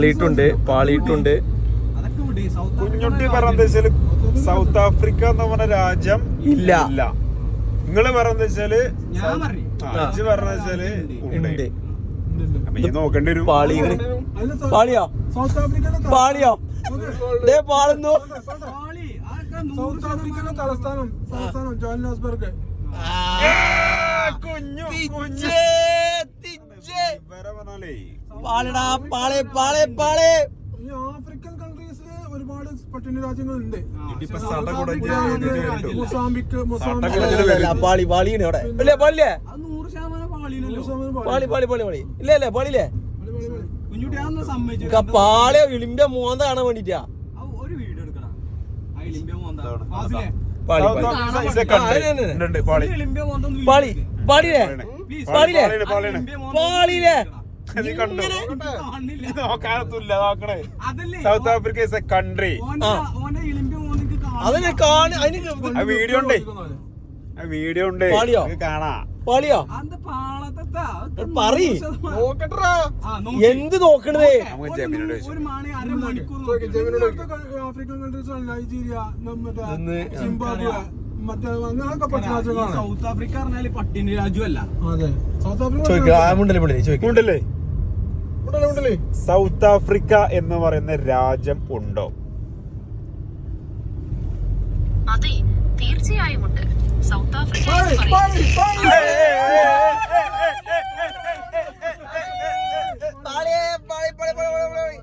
പാളിയിട്ടുണ്ട്. കുഞ്ഞുട്ടി പറഞ്ഞ south Africa എന്ന് പറഞ്ഞ രാജ്യം ഇല്ല. നിങ്ങള് പറഞ്ഞ വെച്ചാല് ഉണ്ട്. നോക്കേണ്ടി വരും. പാളിയോ പാളുന്നു. സൗത്ത് ആഫ്രിക്കയുടെ തലസ്ഥാനം ജോഹന്നാസ്ബർഗ്. ആഫ്രിക്കൻ കൺട്രീസില് ഒരുപാട് പട്ടിണി രാജ്യങ്ങളുണ്ട്. മൊസാംബിക് പാളിയോ ഇളിന്റെ മോന്ത കാണാൻ വേണ്ടിട്ടാ. South Africa is a country. Video ഉണ്ട് കാണാ. എന്ത് നോക്കണത്? African countries Nigeria, Zimbabwe, South Africa പറഞ്ഞാല് പട്ടിണി രാജ്യമല്ല. അതെ, സൗത്ത് ആഫ്രിക്ക സൗത്ത് ആഫ്രിക്ക എന്ന് പറയുന്ന രാജ്യം ഉണ്ടോ? അതെ, തീർച്ചയായും ഉണ്ട്. South Africa